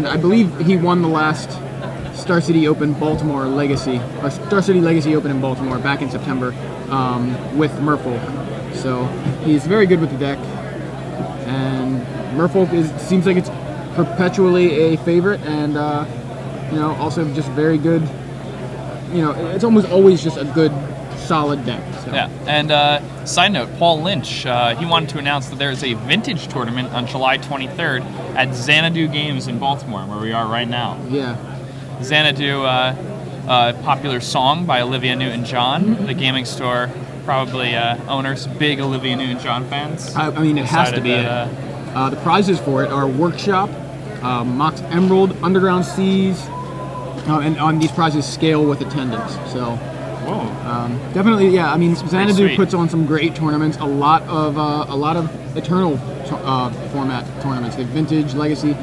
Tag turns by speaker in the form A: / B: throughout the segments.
A: and I believe he won the last Star City Open Baltimore Legacy, or Star City Legacy Open in Baltimore back in September with Merfolk. So he's very good with the deck, and Merfolk seems like it's perpetually a favorite, and also just very good. It's almost always just a good, solid deck. So.
B: Yeah, and side note, Paul Lynch, he wanted to announce that there is a vintage tournament on July 23rd at Xanadu Games in Baltimore, where we are right now.
A: Yeah.
B: Xanadu, a popular song by Olivia Newton-John, the gaming store, probably owners, big Olivia Newton-John fans.
A: I mean, it has to be. The prizes for it are Workshop, Mox Emerald, Underground Seas, and on these prizes scale with attendance. So,
B: whoa,
A: definitely, yeah. I mean, Xanadu puts on some great tournaments. A lot of Eternal format tournaments, like Vintage, Legacy.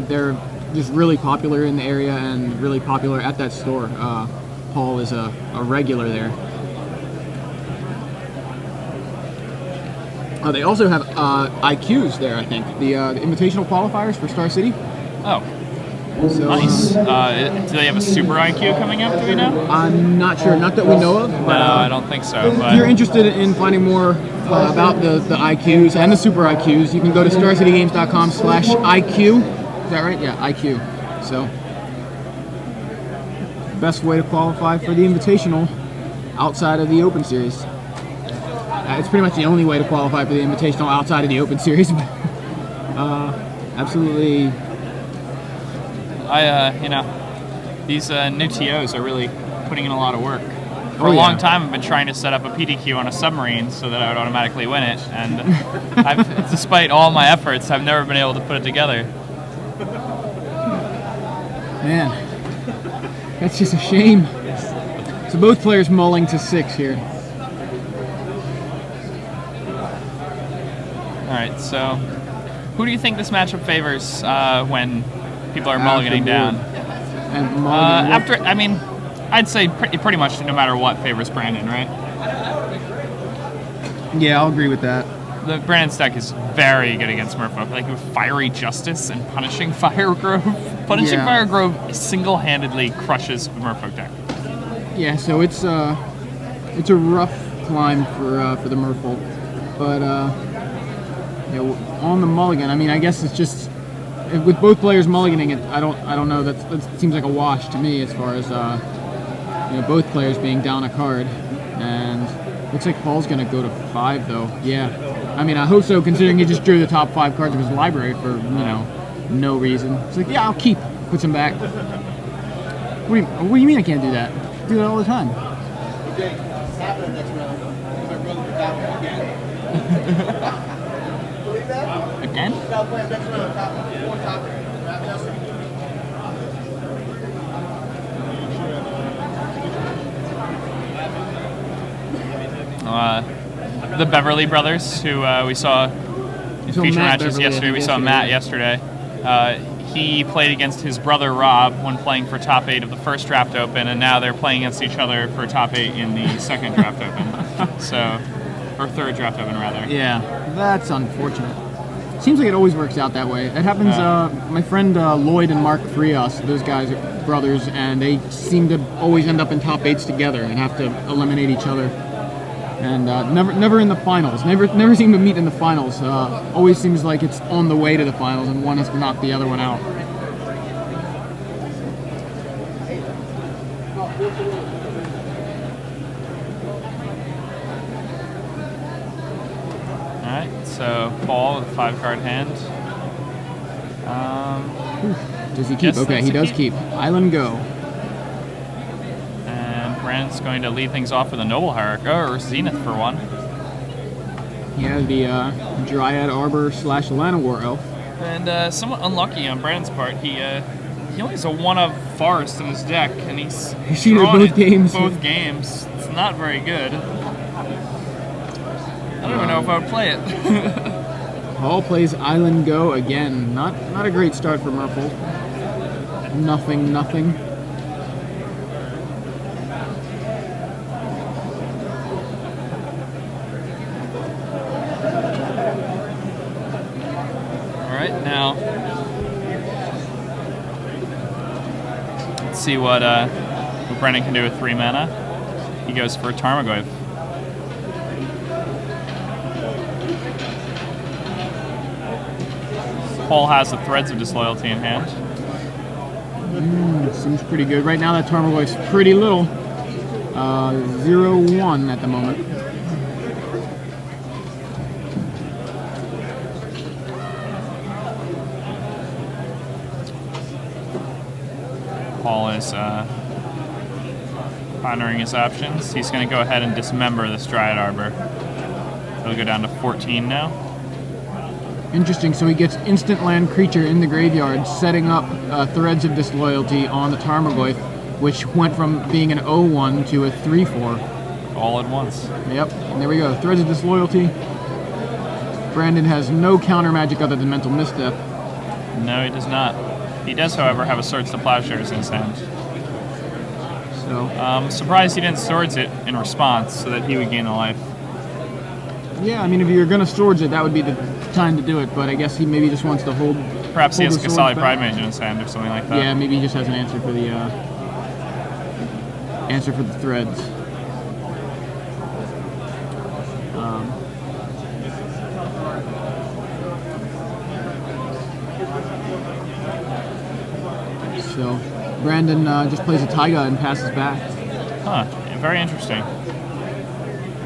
A: They're just really popular in the area and really popular at that store. Paul is a regular there. They also have IQs there, I think. The invitational qualifiers for Star City.
B: Oh,
A: so,
B: nice. Do they have a Super IQ coming up, do we know?
A: I'm not sure. Not that we know of. But,
B: no, I don't think so. But
A: if you're interested in finding more about the IQs and the Super IQs, you can go to starcitygames.com/IQ. Is that right? Yeah, IQ. So, best way to qualify for the invitational outside of the Open Series. It's pretty much the only way to qualify for the Invitational outside of the Open Series. Absolutely.
B: These new TOs are really putting in a lot of work. For a long time, I've been trying to set up a PDQ on a submarine so that I would automatically win it, and despite all my efforts, I've never been able to put it together.
A: Man, that's just a shame. So both players mulling to 6 here.
B: All right, so who do you think this matchup favors when people are mulliganing down?
A: And
B: I'd say pretty much no matter what favors Brandon, right?
A: Yeah, I'll agree with that.
B: The Brandon's deck is very good against Merfolk, like with Fiery Justice and Punishing Firegrove. Punishing Firegrove single-handedly crushes the Merfolk deck.
A: Yeah, so it's a rough climb for the Merfolk, but. On the mulligan, I mean, I guess it's just with both players mulliganing it. I don't know. That seems like a wash to me as far as both players being down a card, and looks like Paul's gonna go to 5 though. Yeah, I mean, I hope so, considering he just drew the top 5 cards of his library for no reason. It's like, yeah, I'll keep, puts him back. What do you mean I can't do that? I do that all the time. Okay, it's happening next round. My brother did that one again.
B: Again? The Beverly brothers, who we saw in feature matches yesterday. We saw Matt yesterday. He played against his brother Rob when playing for top 8 of the first draft open, and now they're playing against each other for top 8 in the second draft open. Or third draft open, rather.
A: Yeah, that's unfortunate. Seems like it always works out that way. It happens, my friend Lloyd and Mark Frias, those guys are brothers, and they seem to always end up in top 8s together and have to eliminate each other. And never in the finals. Never seem to meet in the finals. Always seems like it's on the way to the finals and one has to knock the other one out.
B: So Paul with a 5-card hand.
A: Does he keep? Okay, he does keep. Island Go.
B: And Brandon's going to lead things off with a Noble Hierarch, or Zenith for one.
A: Yeah, the Dryad Arbor / Llanowar Elf.
B: And somewhat unlucky on Brandon's part. He only has a 1-of Forest in his deck, and he's
A: seen it both games.
B: Both games. It's not very good. I don't even know if I would play it.
A: Paul plays Island Go again. Not a great start for Merfolk. Nothing.
B: All right, now see what Brennan can do with 3 mana. He goes for a Tarmogoyf. Paul has the Threads of Disloyalty in hand.
A: Seems pretty good. Right now that Tarmogoyf's pretty little. 0-1 at the moment.
B: Paul is pondering his options. He's going to go ahead and dismember this Dryad Arbor. It'll go down to 14 now.
A: Interesting, so he gets instant land creature in the graveyard, setting up Threads of Disloyalty on the Tarmogoyf, which went from being an 0-1 to a 3-4.
B: All at once.
A: Yep, and there we go. Threads of Disloyalty. Brandon has no counter magic other than Mental Misstep.
B: No, he does not. He does, however, have a Swords to Plowshares in his hand.
A: So,
B: I'm surprised he didn't Swords it in response so that he would gain a life.
A: yeah, I mean, if you're going to Swords it, that would be the time to do it, but I guess he maybe just wants to hold.
B: Perhaps he
A: hold
B: has
A: the
B: Kasali
A: swords
B: Pride
A: back.
B: Mage in his hand or something like that.
A: Yeah, maybe he just has an answer for the Threads. So Brandon just plays a Taiga and passes back.
B: Huh, very interesting.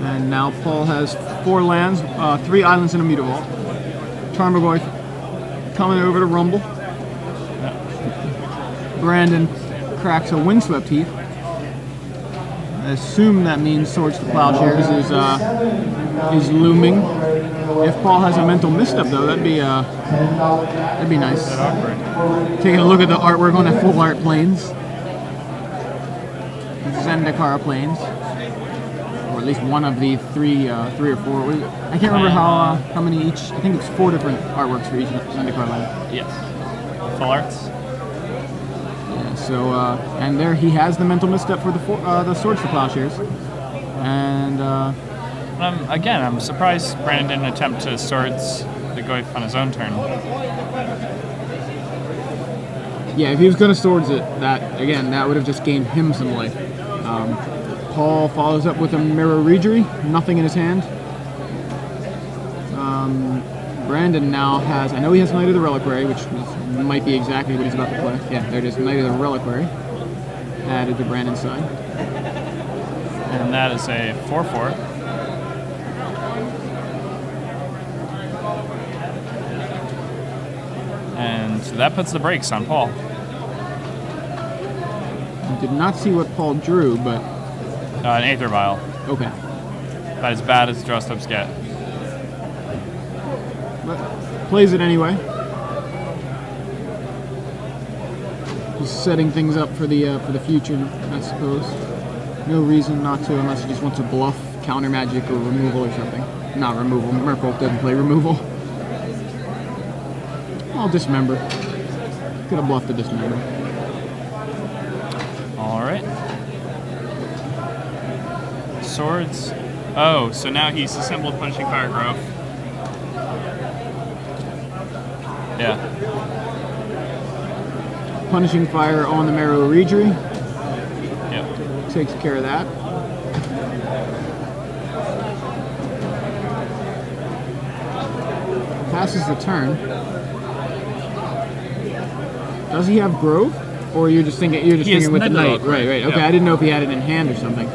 A: And now Paul has 4 lands, 3 islands and a Mutavault. Vault. Tarmogoyf coming over to Rumble. Brandon cracks a Windswept Heath. I assume that means Swords to Plowshares is looming. If Paul has a Mental Misstep, though, that'd be nice. Taking a look at the artwork on the full art planes, Zendikar planes, or at least one of the three or four. I can't remember how many each. I think it's 4 different artworks for each Zendikar line.
B: Yes. Full arts.
A: Yeah, so and there he has the Mental Misstep for the Swords to Plowshares, and.
B: Again, I'm surprised Brandon didn't attempt to Swords the Goyf on his own turn.
A: Yeah, if he was going to Swords it, that would have just gained him some life. Paul follows up with a Mirror Reejery, nothing in his hand. Brandon now has, I know he has Knight of the Reliquary, which might be exactly what he's about to play. Yeah, there it is, Knight of the Reliquary, added to Brandon's side.
B: And that is a 4/4. And that puts the brakes on Paul.
A: I did not see what Paul drew, but...
B: An Aether Vial.
A: Okay.
B: About as bad as draw steps get.
A: But plays it anyway. Just setting things up for the future, I suppose. No reason not to, unless he just wants to bluff counter magic or removal or something. Not removal. Merfolk doesn't play removal. I'll dismember. Could have bluffed the dismember.
B: Alright. Swords. Oh, so now he's assembled Punishing Fire Grove. Yeah.
A: Punishing Fire on the Marrow Reejery.
B: Yep.
A: Takes care of that. Passes the turn. Does he have Grove? Or you're just thinking with the Knight? Right. Okay,
B: Yep.
A: I didn't know if he had it in hand or something.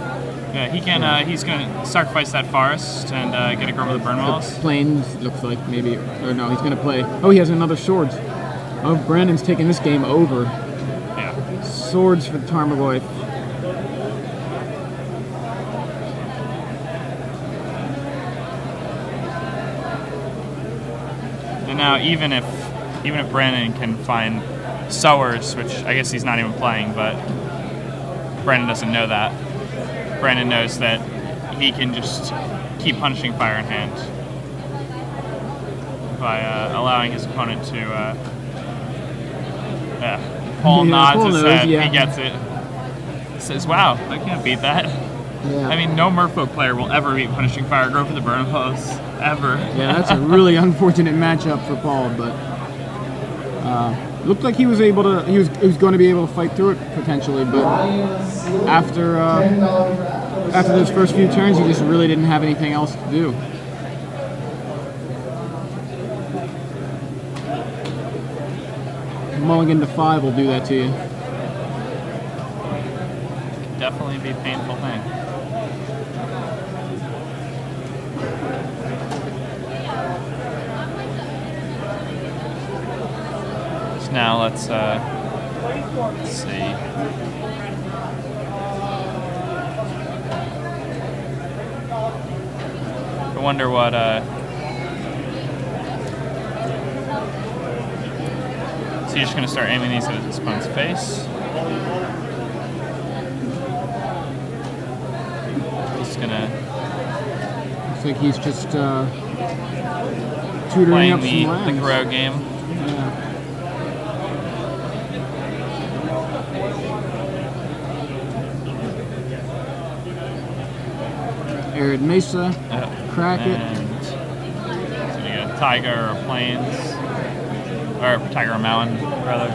B: Yeah, he can. He's going to sacrifice that forest and get a Grove of the Burnwalls.
A: Plains looks like maybe, or no, he's going to play. Oh, he has another Swords. Oh, Brandon's taking this game over.
B: Yeah.
A: Swords for the Tarmogoyf.
B: And now, even if Brandon can find Sowers, which I guess he's not even playing, but Brandon doesn't know that. Brandon knows that he can just keep Punishing Fire in hand by allowing his opponent to. Paul nods his head.
A: Yeah.
B: He gets it. Says, "Wow, I can't beat that."
A: Yeah.
B: I mean, no Merfolk player will ever beat Punishing Fire Grove for the Burnwalls ever.
A: Yeah, that's a really unfortunate matchup for Paul, but looked like he was able to. He was going to be able to fight through it potentially, but after those first few turns, he just really didn't have anything else to do. Mulligan to 5 will do that to you.
B: Definitely be a painful thing. So now let's see. I wonder what so you're just going to start aiming these at his opponent's face. He's going to...
A: Looks like he's just tutoring
B: playing
A: up some lands.
B: the grow game.
A: Yeah. Arid Mesa, crack it.
B: And so you got Tiger or Plains. Or Tiger or Mountain, rather.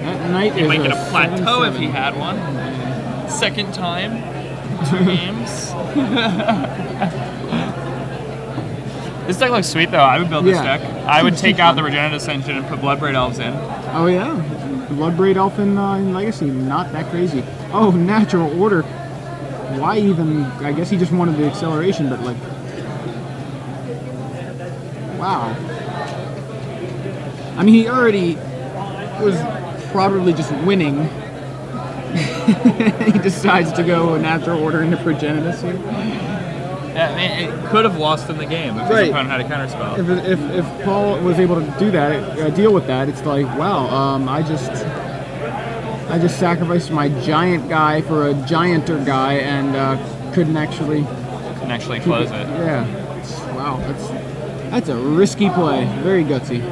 A: That knight
B: He
A: is
B: might get a plateau
A: 7/7.
B: if he had one. Second time. 2 games. This deck looks sweet, though. I would build this deck. I would take out the Regenerative Engine and put Bloodbraid Elves in.
A: Oh, yeah. Bloodbraid Elf in Legacy, not that crazy. Oh, Natural Order. Why even? I guess he just wanted the acceleration, but like, wow. I mean, he already was probably just winning. He decides to go Natural Order into Progenitus here.
B: Yeah, I mean, it could have lost in the game if his opponent had a counterspell.
A: If Paul was able to do that, deal with that, it's like, wow, I just sacrificed my giant guy for a gianter guy and couldn't actually
B: close it.
A: Yeah. Wow, that's a risky play. Very gutsy.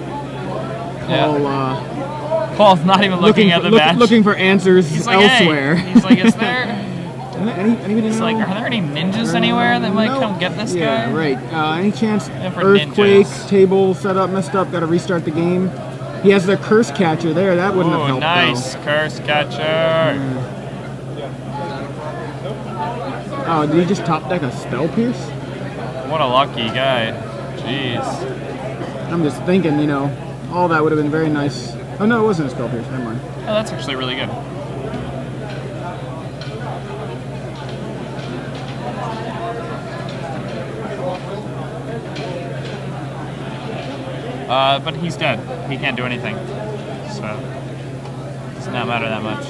A: Paul,
B: Paul's not even looking at the match.
A: Looking for answers
B: He's like,
A: elsewhere.
B: Hey. He's like, is there?
A: Anybody
B: It's
A: know?
B: like, are there any ninjas anywhere that might come get this guy?
A: Yeah, right. Any chance?
B: For
A: Earthquake,
B: ninjas.
A: table set up, messed up. Got to restart the game. He has the curse catcher there. That wouldn't have helped.
B: Nice
A: though.
B: curse catcher.
A: Oh, did he just top deck a Spell Pierce?
B: What a lucky guy. Jeez.
A: I'm just thinking, all that would have been very nice. Oh no, it wasn't a Spell Pierce. Never mind.
B: Oh, that's actually really good. But he's dead. He can't do anything. So, it does not matter that much.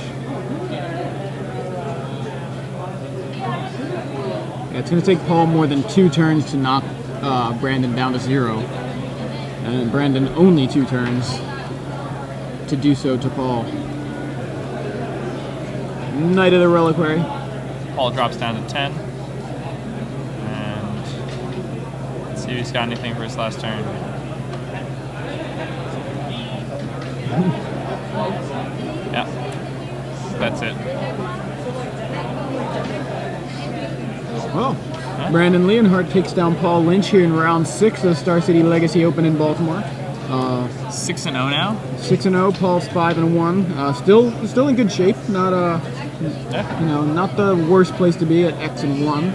A: Yeah, it's going to take Paul more than 2 turns to knock Brandon down to 0. And Brandon only 2 turns to do so to Paul. Knight of the Reliquary.
B: Paul drops down to 10. And let's see if he's got anything for his last turn. Yeah, that's it.
A: Well, Brandon Leonhardt takes down Paul Lynch here in round 6 of Star City Legacy Open in Baltimore.
B: 6-0 now.
A: 6-0. Paul's 5-1. Still in good shape. Not not the worst place to be at X-1.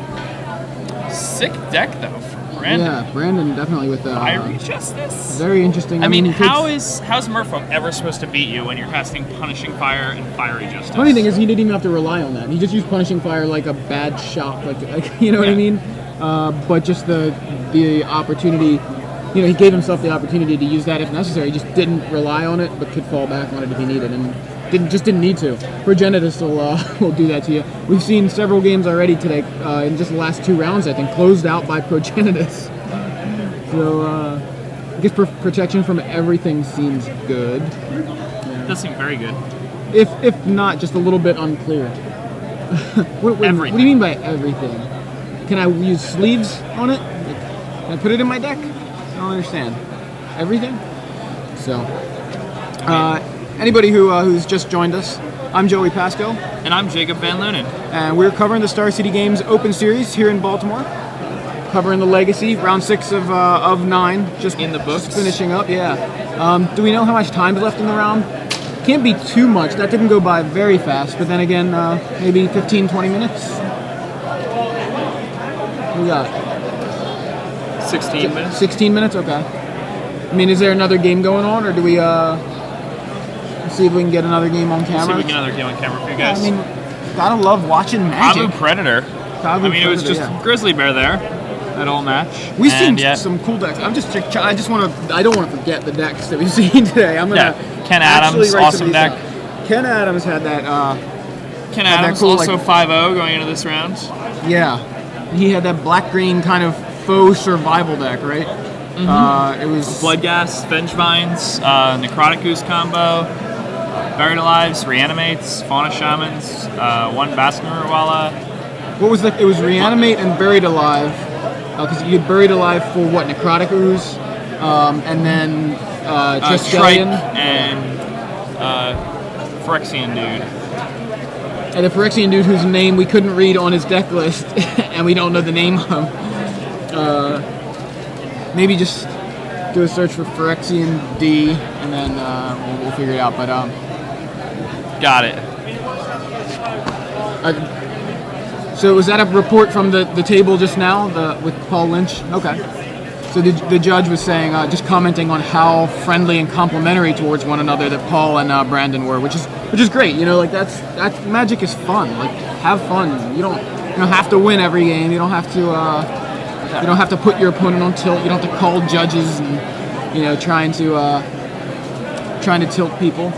B: Sick deck though for Brandon.
A: Yeah, Brandon definitely with
B: Fiery Justice.
A: Very interesting.
B: I mean, how's Merfolk ever supposed to beat you when you're casting Punishing Fire and Fiery Justice?
A: Funny thing is, he didn't even have to rely on that. He just used Punishing Fire like a bad shock, like you know what I mean. But just the opportunity, he gave himself the opportunity to use that if necessary. He just didn't rely on it, but could fall back on it if he needed, and didn't need to. Progenitus will do that to you. We've seen several games already today in just the last 2 rounds, I think, closed out by Progenitus. So I guess protection from everything seems good.
B: It does seem very good.
A: If not, just a little bit unclear. What do you mean by everything? Can I use sleeves on it? Can I put it in my deck? I don't understand. Everything? So, anybody who's just joined us, I'm Joey Pasco.
B: And I'm Jacob Van Lunen.
A: And we're covering the Star City Games Open Series here in Baltimore. covering the legacy. Round 6 of 9, just
B: in the books,
A: just finishing up. Yeah. Do we know how much time is left in the round? Can't be too much. That didn't go by very fast. But then again, maybe 15, 20 minutes. What we got?
B: 16 minutes.
A: 16 minutes. Okay. I mean, is there another game going on, or do we see if we can get another game on camera?
B: See if we can get another game on camera for you guys.
A: I mean, gotta love watching Magic.
B: Kabu Predator. It was just Grizzly Bear there. That old match.
A: We've seen some cool decks. I don't want to forget the decks that we've seen today. I'm gonna
B: Ken Adams, awesome deck.
A: Ken Adams had that.
B: Ken Adams cool, also 5-0 going into this round.
A: Yeah, he had that black-green kind of faux survival deck, right? It was
B: Bloodghast, Vengevines, Necrotic Goose combo, Buried Alives, Reanimates, Fauna Shamans, one Baskin-Ruwala.
A: What was it was Reanimate and Buried Alive, because you get Buried Alive for what, Necrotic Ooze, and then
B: Trike and Phyrexian Dude.
A: And the Phyrexian Dude whose name we couldn't read on his deck list, and we don't know the name of. Maybe just do a search for Phyrexian D, and then we'll figure it out. But
B: got it.
A: So was that a report from the table just now, with Paul Lynch? Okay. So the judge was saying, just commenting on how friendly and complimentary towards one another that Paul and Brandon were, which is great. You know, like that's Magic is fun. Like, have fun. You don't have to win every game. You don't have to put your opponent on tilt. You don't have to call judges and trying to tilt people.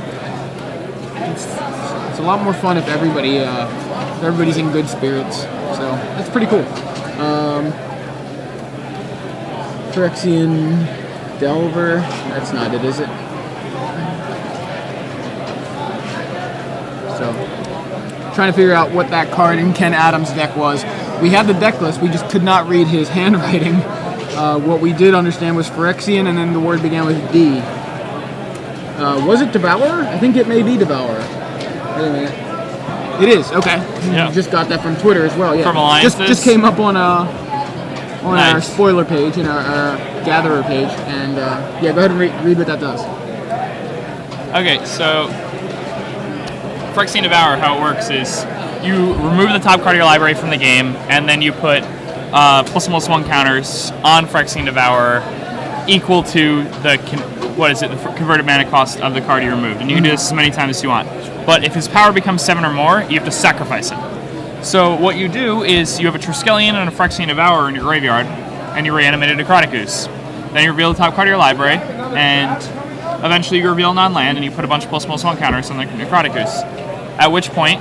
A: It's a lot more fun if everybody's in good spirits. So that's pretty cool. Phyrexian Delver. That's not it, is it? So, trying to figure out what that card in Ken Adams' deck was. We had the deck list, we just could not read his handwriting. What we did understand was Phyrexian, and then the word began with D. Was it Devourer? I think it may be Devourer. Wait a minute. It is, okay.
B: Yeah.
A: Just got that from Twitter as well, yeah.
B: From Alliances?
A: Just came up on
B: nice.
A: Our spoiler page, our gatherer page, and go ahead and read what that does.
B: Okay, so Phyrexian Devourer, how it works is you remove the top card of your library from the game, and then you put +1/+1 counters on Phyrexian Devourer equal to the converted mana cost of the card you removed. And you can do this as many times as you want. But if his power becomes 7 or more, you have to sacrifice it. So what you do is you have a Triskelion and a Phyrexian Devourer in your graveyard, and you reanimate a Necrotic Goose. Then you reveal the top card of your library, and eventually you reveal non-land, and you put a bunch of +1/+1 counters on the Necrotic Goose. At which point,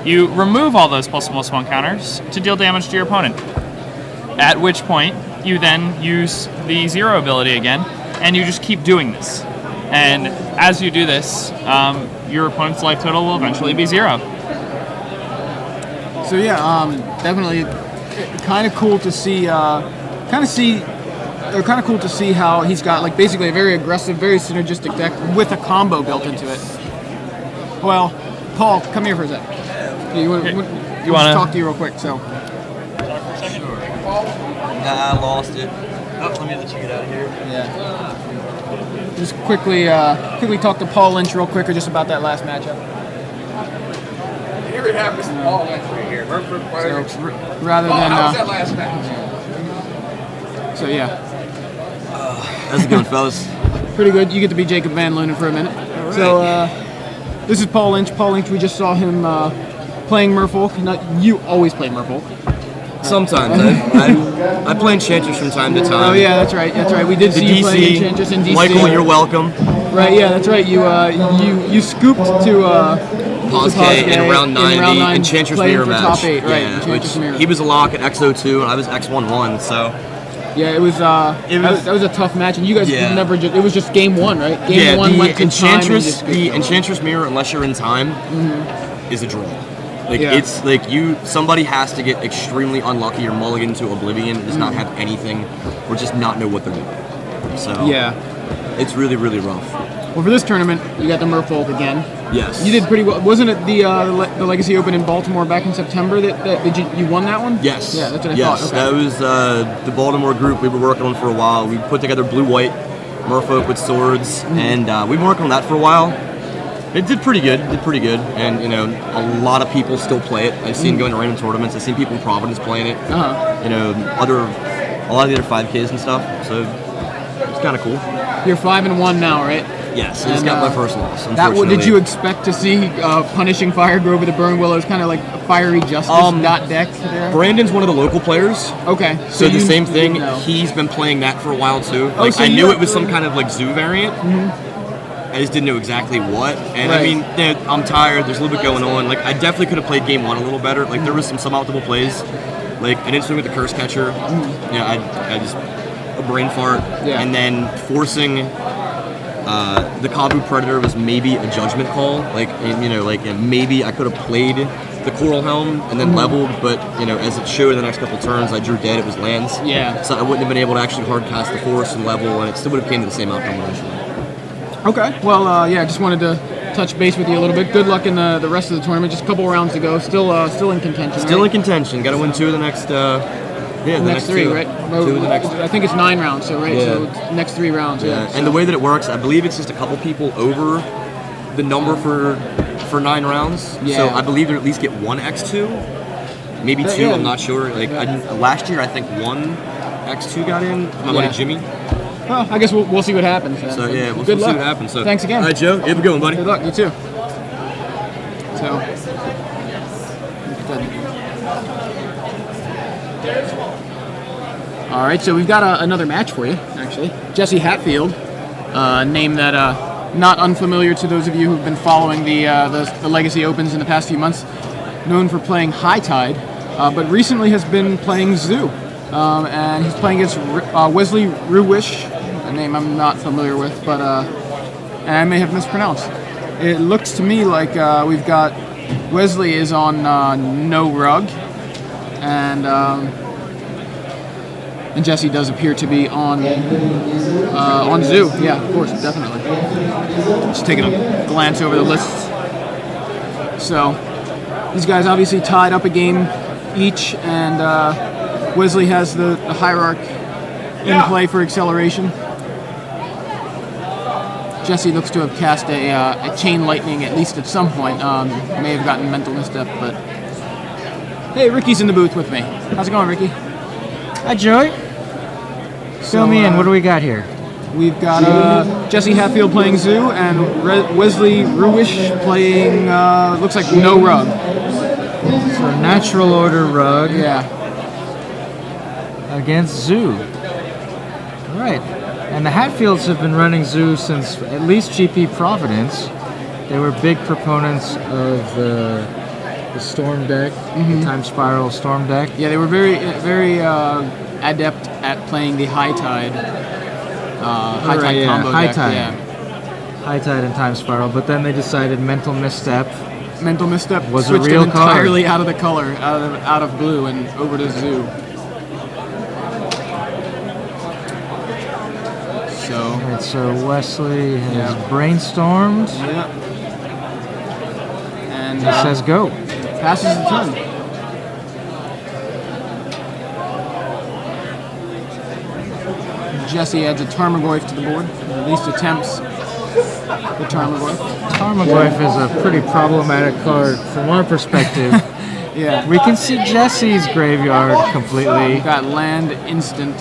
B: you remove all those +1/+1 counters to deal damage to your opponent. At which point, you then use the 0 ability again, and you just keep doing this. And as you do this, your opponent's life total will eventually be 0.
A: So yeah, definitely kind of cool to see. Kind of cool to see how he's got like basically a very aggressive, very synergistic deck with a combo built into it. Well, Paul, come here for a sec. You want to talk to you real quick? So.
C: Sure. Nah, I lost it. Oh, let me let you get out of here.
A: Yeah. Just quickly talk to Paul Lynch real quick, or just about that last matchup.
D: Here we have Mr. Paul Lynch right here.
A: So, rather than
D: how was that last match?
A: So yeah.
C: How's it going, fellas?
A: Pretty good. You get to be Jacob Van Lunen for a minute.
C: Right.
A: So this is Paul Lynch. Paul Lynch, we just saw him playing Merfolk. You always play Merfolk.
C: Sometimes. I play Enchantress from time to time.
A: Oh yeah, that's right. That's right. We did see you play Enchantress in DC.
C: Michael, you're welcome.
A: Right. Yeah, that's right. You scooped to
C: Pazke in round 90, Enchantress Mirror match.
A: Top 8, right?
C: Yeah, which he was a lock at X02 and I was X11, so.
A: Yeah, it was that was a tough match, and you guys never. It was just game 1, right? Game 1 went to
C: Enchantress. The Enchantress Mirror, unless you're in time, is a draw. Like it's like somebody has to get extremely unlucky or mulligan to Oblivion, does not have anything, or just not know what they're doing. So
A: yeah,
C: it's really, really rough.
A: Well, for this tournament, you got the Merfolk again.
C: Yes.
A: You did pretty well. Wasn't it the Legacy Open in Baltimore back in September that you won that one?
C: Yes.
A: Yeah, that's what I
C: yes.
A: thought. Okay.
C: That was the Baltimore group we were working on for a while. We put together blue-white Merfolk with swords, and we've been working on that for a while. It did pretty good. And you know, a lot of people still play it. I've seen going to random tournaments. I've seen people in Providence playing it. You know, a lot of the other 5Ks and stuff. So it's kind of cool.
A: You're 5-1 now, right?
C: Yes, I just got my first loss.
A: Did you expect to see Punishing Firegrove with the Burn Willows, kind of like a Fiery Justice dot deck there?
C: Brandon's one of the local players.
A: Okay.
C: So the same thing. He's been playing that for a while too. Like
A: so
C: I knew it was some kind of like zoo variant. I just didn't know exactly what. And I mean, I'm tired. There's a little bit going on. Like I definitely could have played game 1 a little better. Like there was some suboptimal plays. Like I didn't swing with the Curse Catcher. Yeah, I just a brain fart.
A: Yeah.
C: And then forcing the Kabu Predator was maybe a judgment call. Like you know, like maybe I could have played the Coral Helm and then leveled, but you know, as it showed in the next couple turns, I drew dead. It was lands.
A: Yeah.
C: So I wouldn't have been able to actually hard cast the force and level, and it still would have came to the same outcome eventually.
A: Okay. Well, yeah, just wanted to touch base with you a little bit. Good luck in the rest of the tournament. Just a couple rounds to go. Still in contention.
C: Still
A: right?
C: in contention. Got to win 2 of the next. The
A: next 3,
C: 2.
A: right?
C: 2 of the next.
A: I think it's 9 rounds. So right.
C: Yeah.
A: So it's next 3 rounds. Yeah.
C: And the way that it works, I believe it's just a couple people over the number for 9 rounds.
A: Yeah.
C: So I believe they at least get 1 X2, maybe 2.
A: Yeah.
C: I'm not sure. Like last year, I think 1 X2 got in. My buddy Jimmy.
A: Well, I guess we'll see what happens. Then.
C: So yeah, we'll
A: Good
C: see
A: luck.
C: what happens. So
A: thanks again.
C: All right, Joe. You have a good one, buddy.
A: Good luck. You too. So. All right, so we've got another match for you, actually. Jesse Hatfield, a name that not unfamiliar to those of you who've been following the Legacy Opens in the past few months, known for playing High Tide, but recently has been playing Zoo. And he's playing against Wesley Ruwish, a name I'm not familiar with, but and I may have mispronounced. It looks to me like we've got Wesley is on no rug, and Jesse does appear to be on Zoo. Yeah, of course, definitely. Just taking a glance over the lists. So these guys obviously tied up a game each, and Wesley has the Hierarch in play for acceleration. Jesse looks to have cast a Chain Lightning at least at some point. May have gotten mental misstep, but hey, Ricky's in the booth with me. How's it going, Ricky?
E: Hi, Joey. Fill me in. What do we got here?
A: We've got Jesse Hatfield playing Zoo and Wesley Ruwish playing, looks like no rug.
E: So natural order rug.
A: Yeah.
E: Against Zoo. All right. And the Hatfields have been running Zoo since at least GP Providence. They were big proponents of the Storm deck, the Time Spiral Storm deck.
A: Yeah, they were very adept at playing the High Tide. High Tide combo
E: High
A: deck.
E: Tide.
A: Yeah.
E: High Tide and Time Spiral, but then they decided Mental Misstep.
A: Mental Misstep
E: was
A: switched
E: a real
A: them entirely
E: card.
A: out of the color, out of blue, and over to Zoo. So.
E: All right, so Wesley has brainstormed.
A: Yeah. And
E: He says go.
A: passes the turn. Jesse adds a Tarmogoyf to the board, or at least attempts the Tarmogoyf.
E: Tarmogoyf is a pretty problematic card from our perspective.
A: Yeah.
E: We can see Jesse's graveyard completely.
A: We've got land, instant,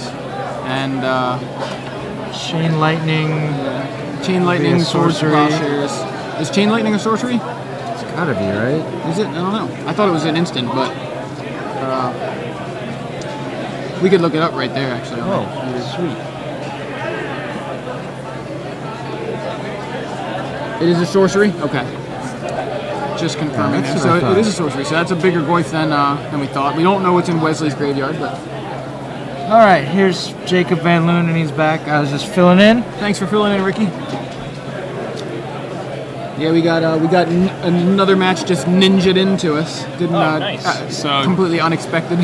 A: and
E: Chain Lightning.
A: Chain Lightning,
E: Via
A: Sword
E: sorcery.
A: Plowshares. Is Chain Lightning a sorcery?
E: It's gotta be, right?
A: Is it? I don't know. I thought it was an instant, but we could look it up right there, actually.
E: Oh, sweet.
A: It is a sorcery? Okay. Just confirming
E: that's
A: that.
E: what I
A: So
E: thought.
A: it is a sorcery. So that's a bigger Goyf than we thought. We don't know what's in Wesley's graveyard, but
E: All right, here's Jacob Van Loon, and he's back. I was just filling in.
A: thanks for filling in, Ricky. Yeah, we got another match just ninja'd into us. Didn't
B: nice. So-
A: completely unexpected.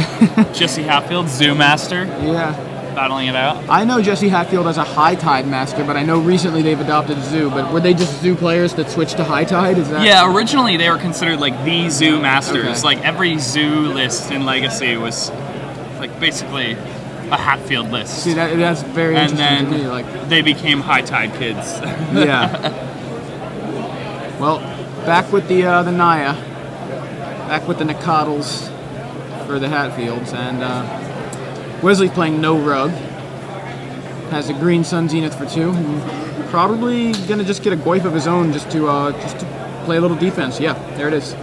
B: Jesse Hatfield, Zoo Master.
A: Yeah.
B: battling it out.
A: I know Jesse Hatfield as a High Tide master, but I know recently they've adopted Zoo. But were they just Zoo players that switched to High Tide? Is that?
B: Yeah, originally they were considered like the Zoo masters.
A: Okay.
B: Like every Zoo list in Legacy was like basically a Hatfield list.
A: See, that's very
B: And
A: interesting
B: then
A: to me. Like,
B: they became High Tide kids.
A: yeah. Well, back with the Naya, back with the Nicodles for the Hatfields, and Wesley's playing no rug. Has a green Sun Zenith for 2. And probably gonna just get a Goyf of his own just to play a little defense. Yeah, there it is.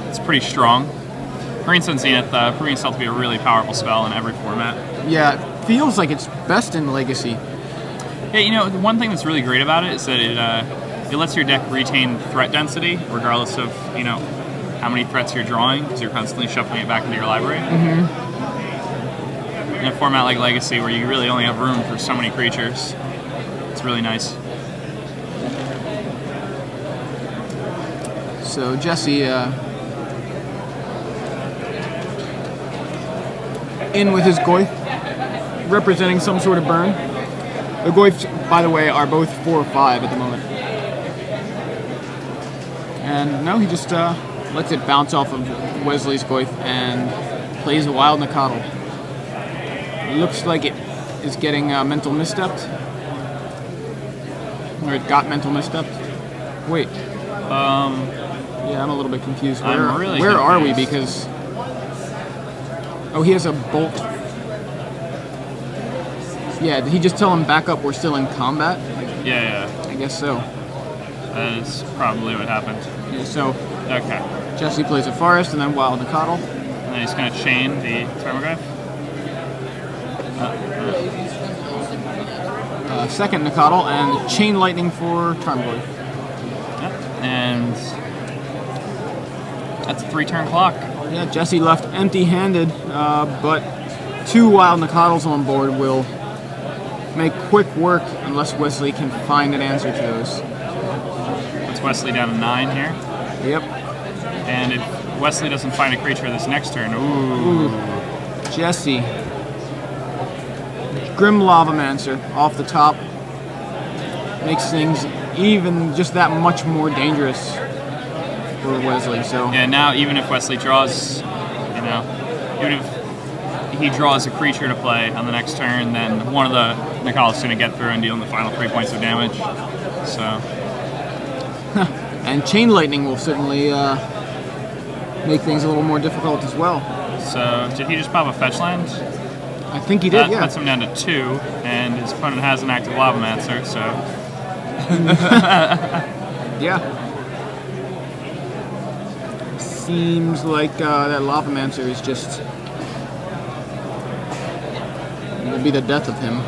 B: It's pretty strong. Green Sun Zenith proving itself to be a really powerful spell in every format.
A: Yeah, it feels like it's best in Legacy.
B: Yeah, you know, the one thing that's really great about it is that it lets your deck retain threat density regardless of, you know, how many threats you're drawing, because you're constantly shuffling it back into your library. In a format like Legacy, where you really only have room for so many creatures, it's really nice.
A: So Jesse in with his Goyf, representing some sort of burn. The Goyfs, by the way, are both 4 or 5 at the moment. And no, he just lets it bounce off of Wesley's Goyf and plays a Wild Nicodle. Looks like it is getting mental misstepped. Or it got mental misstepped. Wait. Yeah, I'm a little bit confused. Where are we? Because... Oh, he has a bolt. Yeah, did he just tell him back up, we're still in combat?
B: Yeah.
A: I guess so.
B: That is probably what happened.
A: Yeah, so
B: Okay.
A: Jesse plays a Forest and then Wild Nicodle.
B: And then he's going to chain the Thermograph.
A: Second Nicodle and Chain Lightning for Tarmogoyf.
B: And that's a 3-turn clock.
A: Yeah, Jesse left empty-handed, but 2 Wild Nicodles on board will make quick work unless Wesley can find an answer to those.
B: Puts Wesley down to 9 here.
A: Yep.
B: And if Wesley doesn't find a creature this next turn, ooh.
A: Jesse. Grim Lavamancer off the top makes things even just that much more dangerous for Wesley. So
B: Yeah, now even if Wesley draws, you know, even if he draws a creature to play on the next turn, then one of the Nicodles is going to get through and deal the final 3 points of damage. So.
A: And Chain Lightning will certainly make things a little more difficult as well.
B: So did he just pop a fetch land?
A: I think he did,
B: That puts him down to 2, and his opponent has an active Lavamancer, so.
A: Yeah. Seems like that Lavamancer is just will be the death of him,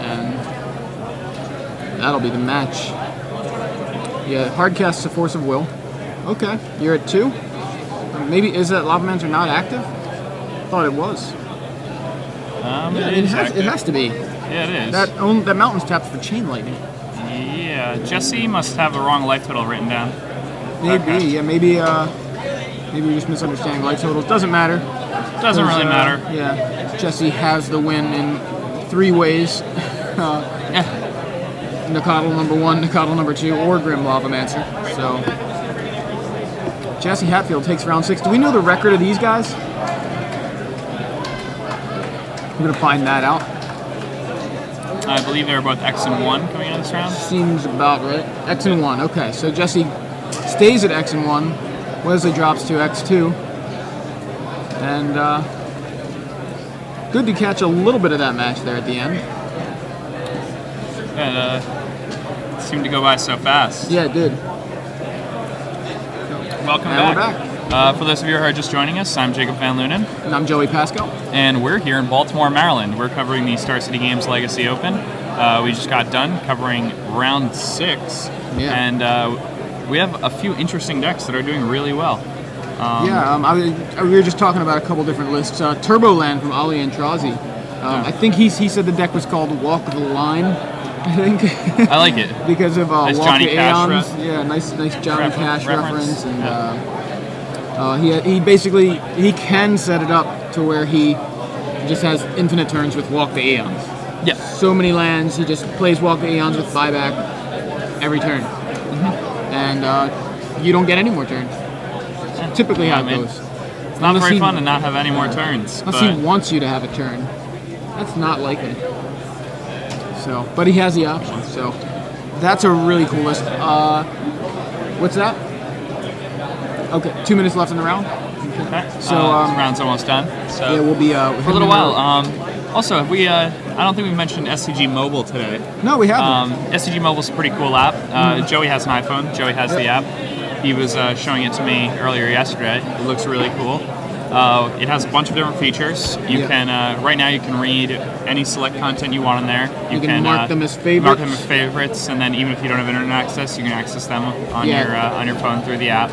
A: and that'll be the match. Yeah, hard casts a Force of Will. Okay, you're at 2. Maybe is that Lavamancer not active? I thought it was. Yeah, it has to be.
B: Yeah, it is.
A: That mountain's tapped for Chain Lightning.
B: Yeah, Jesse must have the wrong life total written down.
A: Maybe,
B: Okay.
A: yeah, maybe we're just misunderstanding life totals. Doesn't matter.
B: Doesn't really matter.
A: Yeah, Jesse has the win in 3 ways. Nicodle number 1, Nicodle number 2, or Grim Lavamancer. So Jesse Hatfield takes round 6. Do we know the record of these guys? We're gonna find that out.
B: I believe they were both X and 1 coming into this round.
A: Seems about right. X and 1. Okay, so Jesse stays at X and 1. Wesley drops to X2. And good to catch a little bit of that match there at the end.
B: Yeah, it seemed to go by so fast.
A: Yeah, it did.
B: Welcome
A: And
B: back.
A: we're back.
B: For those of you who are just joining us, I'm Jacob Van Lunen,
A: And I'm Joey Pascal.
B: and we're here in Baltimore, Maryland. We're covering the Star City Games Legacy Open. We just got done covering round 6,
A: Yeah.
B: and we have a few interesting decks that are doing really well.
A: We were just talking about a couple different lists. Turboland from Ali Antrazi. I think he said the deck was called Walk the Line. I think.
B: I like it.
A: Because of
B: Nice
A: Walk
B: Johnny
A: the
B: Cash
A: Aeons. Yeah, nice Johnny Cash
B: reference.
A: reference. And he basically can set it up to where he just has infinite turns with Walk the Aeons.
B: Yeah.
A: So many lands, he just plays Walk the Aeons with buyback every turn. And you don't get any more turns. Typically how it goes.
B: It's not very fun to not have any more turns.
A: Unless he wants you to have a turn. That's not likely. So, but he has the option. So, that's a really cool list. What's that? Okay, 2 minutes left in the round.
B: Okay.
A: So,
B: this round's almost done. So
A: yeah, we'll be
B: for a little while. Also, have we? I don't think we mentioned SCG Mobile today.
A: No, we haven't.
B: SCG Mobile's a pretty cool app. Joey has an iPhone. Joey has the app. He was showing it to me earlier yesterday. It looks really cool. It has a bunch of different features. You can right now you can read any select content you want in there.
A: You can mark them as favorites.
B: Mark them as favorites, and then even if you don't have internet access, you can access them on your phone through the app.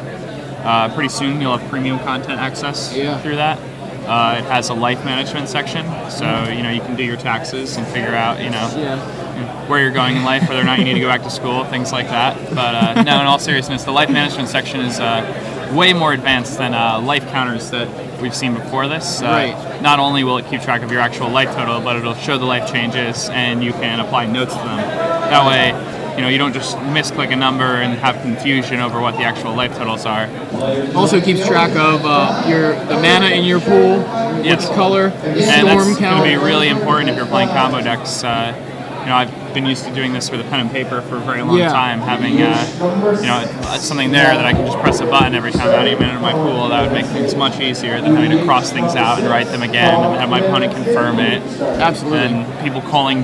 B: Pretty soon you'll have premium content access through that. It has a life management section, so you can do your taxes and figure out where you're going in life, whether or not you need to go back to school, things like that. But no, in all seriousness, the life management section is way more advanced than life counters that we've seen before this. Not only will it keep track of your actual life total, but it'll show the life changes, and you can apply notes to them. That way, you don't just misclick a number and have confusion over what the actual life totals are.
A: Also keeps track of the mana in your pool, which color, the storm
B: that's
A: count.
B: Going to be really important if you're playing combo decks. I've been used to doing this with a pen and paper for a very long time, having something there that I can just press a button every time I add mana in my pool. That would make things much easier than having to cross things out and write them again and have my opponent confirm it.
A: Absolutely.
B: And people calling